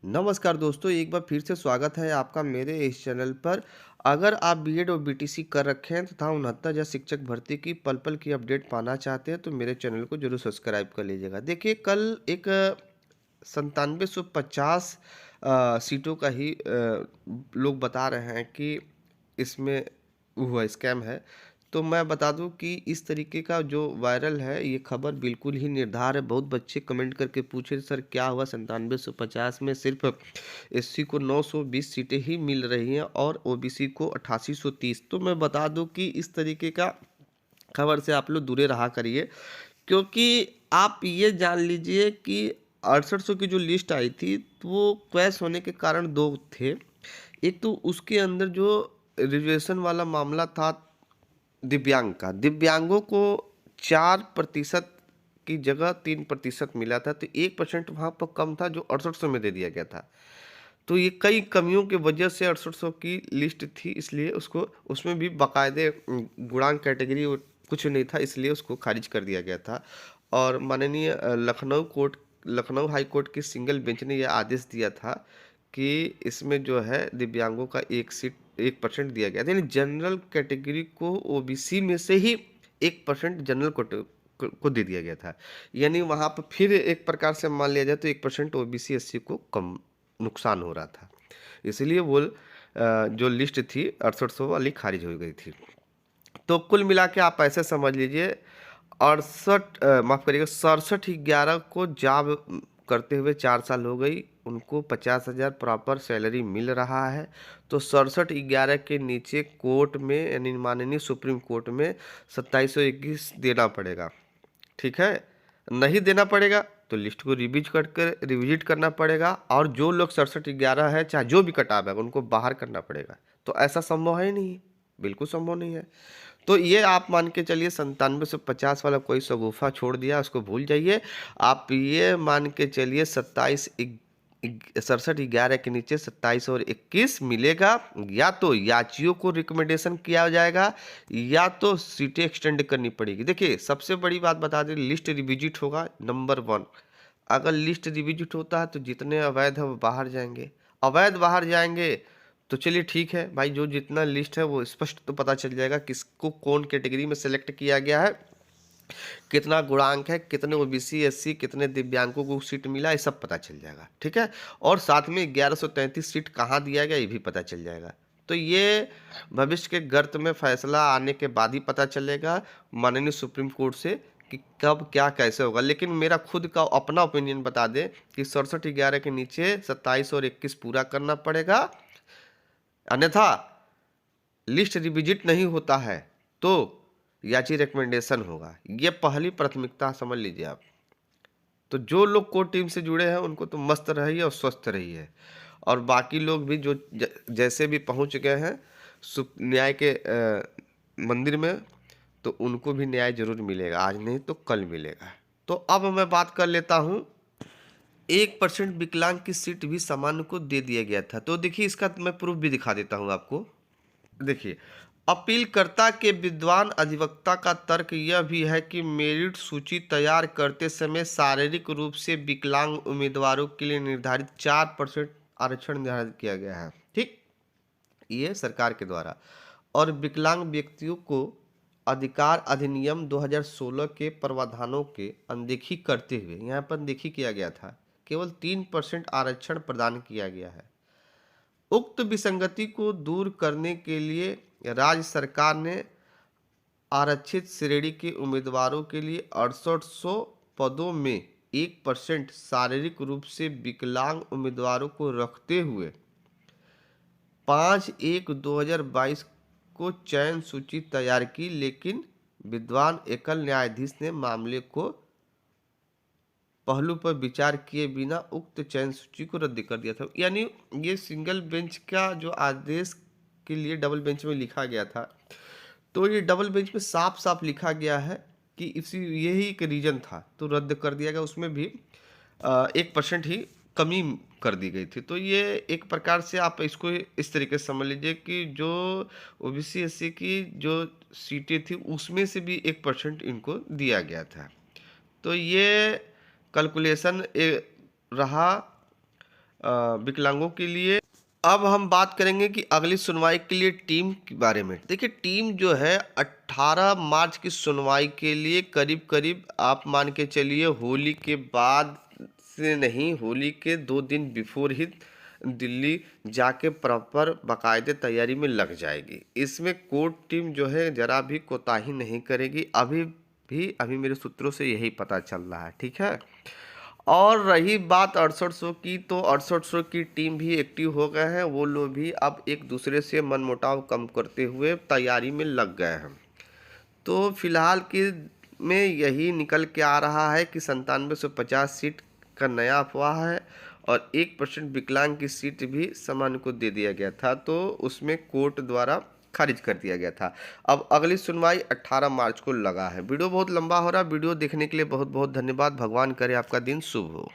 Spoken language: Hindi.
नमस्कार दोस्तों, एक बार फिर से स्वागत है आपका मेरे इस चैनल पर। अगर आप बीएड और बीटीसी कर रखे हैं तथा 69 या शिक्षक भर्ती की पल-पल की अपडेट पाना चाहते हैं, तो मेरे चैनल को ज़रूर सब्सक्राइब कर लीजिएगा। देखिए, कल एक 9750 सीटों का ही लोग बता रहे हैं कि इसमें हुआ स्कैम है। तो मैं बता दूं कि इस तरीके का जो वायरल है ये खबर बिल्कुल ही निर्धार है। बहुत बच्चे कमेंट करके पूछे सर क्या हुआ 9750 में सिर्फ एससी को 920 सीटें ही मिल रही हैं और ओबीसी को 8830। तो मैं बता दूं कि इस तरीके का खबर से आप लोग दूरे रहा करिए, क्योंकि आप ये जान लीजिए कि 6800 की जो लिस्ट आई थी तो वो क्वैश होने के कारण दो थे। एक तो उसके अंदर जो रिजर्वेशन वाला मामला था दिव्यांग का, दिव्यांगों को 4% की जगह 3% मिला था, तो 1% वहाँ पर कम था जो 6800 में दे दिया गया था। तो ये कई कमियों की वजह से 6800 की लिस्ट थी, इसलिए उसको उसमें भी बाकायदे गुणांक कैटेगरी कुछ नहीं था, इसलिए उसको खारिज कर दिया गया था। और माननीय लखनऊ हाई कोर्ट की सिंगल बेंच ने यह आदेश दिया था कि इसमें जो है दिव्यांगों का 1% दिया गया था, यानी जनरल कैटेगरी को ओबीसी में से ही 1% जनरल को दे दिया गया था। यानी वहाँ पर फिर एक प्रकार से मान लिया जाए तो 1% ओबीसी एससी को कम नुकसान हो रहा था, इसलिए वो जो लिस्ट थी 6800 वाली खारिज हो गई थी। तो कुल मिला के आप ऐसे समझ लीजिए 67 11 को जॉब करते हुए 4 साल हो गई, उनको 50,000 प्रॉपर सैलरी मिल रहा है। तो 67 11 के नीचे कोर्ट में यानी माननीय सुप्रीम कोर्ट में 2721 देना पड़ेगा। ठीक है, नहीं देना पड़ेगा तो लिस्ट को रिविजिट करना पड़ेगा, और जो लोग 67 11 है चाहे जो भी कटाव है उनको बाहर करना पड़ेगा। तो ऐसा संभव है नहीं, बिल्कुल संभव नहीं है। तो ये आप मान के चलिए 9750 वाला कोई शगुफा छोड़ दिया, उसको भूल जाइए। आप ये मान के चलिए 67 11 के नीचे 27 और 21 मिलेगा, या तो याचियों को रिकमेंडेशन किया जाएगा या तो सीटें एक्सटेंड करनी पड़ेगी। देखिए, सबसे बड़ी बात बता दें, लिस्ट रिविजिट होगा नंबर 1। अगर लिस्ट रिविजिट होता है तो जितने अवैध है वो बाहर जाएंगे, अवैध बाहर जाएंगे तो चलिए ठीक है भाई, जो जितना लिस्ट है वो स्पष्ट तो पता चल जाएगा किसको कौन कैटेगरी में सेलेक्ट किया गया है, कितना गुणांक है, कितने ओबीसी एससी कितने दिव्यांगों को सीट मिला, ये सब पता चल जाएगा। ठीक है, और साथ में 1133 सीट कहाँ दिया गया ये भी पता चल जाएगा। तो ये भविष्य के गर्त में फैसला आने के बाद ही पता चलेगा माननीय सुप्रीम कोर्ट से कि कब क्या कैसे होगा। लेकिन मेरा खुद का अपना ओपिनियन बता दें कि 67 11 के नीचे 27 और 21 पूरा करना पड़ेगा, अन्यथा लिस्ट रिविजिट नहीं होता है तो याची रिकमेंडेशन होगा। ये पहली प्राथमिकता समझ लीजिए आप। तो जो लोग कोर टीम से जुड़े हैं उनको तो मस्त रहिए और स्वस्थ रहिए, और बाकी लोग भी जो जैसे भी पहुंच गए हैं न्याय के मंदिर में, तो उनको भी न्याय जरूर मिलेगा, आज नहीं तो कल मिलेगा। तो अब मैं बात कर लेता हूँ, 1% विकलांग की सीट भी सामान्य को दे दिया गया था। तो देखिए, इसका मैं प्रूफ भी दिखा देता हूँ आपको। देखिए, अपीलकर्ता के विद्वान अधिवक्ता का तर्क यह भी है कि मेरिट सूची तैयार करते समय शारीरिक रूप से विकलांग उम्मीदवारों के लिए निर्धारित 4% आरक्षण निर्धारित किया गया है। ठीक, ये सरकार के द्वारा, और विकलांग व्यक्तियों को अधिकार अधिनियम 2016 के प्रावधानों के अनदेखी करते हुए यहाँ पर अनदेखी किया गया था, केवल 3% आरक्षण प्रदान किया गया है। उक्त विसंगति को दूर करने के लिए राज्य सरकार ने आरक्षित श्रेणी के उम्मीदवारों के लिए 6800 पदों में 1% शारीरिक रूप से विकलांग उम्मीदवारों को रखते हुए 5/1/2022 को चयन सूची तैयार की, लेकिन विद्वान एकल न्यायाधीश ने मामले को पहलू पर विचार किए बिना उक्त चयन सूची को रद्द कर दिया था। यानी ये सिंगल बेंच का जो आदेश के लिए डबल बेंच में लिखा गया था, तो ये डबल बेंच में साफ साफ लिखा गया है कि इसी यही एक रीजन था, तो रद्द कर दिया गया। उसमें भी 1% ही कमी कर दी गई थी। तो ये एक प्रकार से आप इसको इस तरीके से समझ लीजिए कि जो ओबीसी एससी की जो सीटें थी उसमें से भी 1% इनको दिया गया था। तो ये कैलकुलेशन रहा विकलांगों के लिए। अब हम बात करेंगे कि अगली सुनवाई के लिए टीम के बारे में। देखिए टीम जो है 18 मार्च की सुनवाई के लिए करीब करीब आप मान के चलिए होली के बाद से नहीं, होली के 2 दिन बिफोर ही दिल्ली जाके प्रॉपर बाकायदे तैयारी में लग जाएगी। इसमें कोर्ट टीम जो है ज़रा भी कोताही नहीं करेगी। अभी मेरे सूत्रों से यही पता चल रहा है, ठीक है। और रही बात 6800 की, तो 6800 की टीम भी एक्टिव हो गए हैं। वो लोग भी अब एक दूसरे से मनमुटाव कम करते हुए तैयारी में लग गए हैं। तो फिलहाल की में यही निकल के आ रहा है कि 9750 सीट का नया अफवाह है और 1% विकलांग की सीट भी सामान्य को दे दिया गया था, तो उसमें कोर्ट द्वारा खारिज कर दिया गया था। अब अगली सुनवाई 18 मार्च को लगा है। वीडियो बहुत लंबा हो रहा है। वीडियो देखने के लिए बहुत बहुत धन्यवाद। भगवान करे आपका दिन शुभ हो।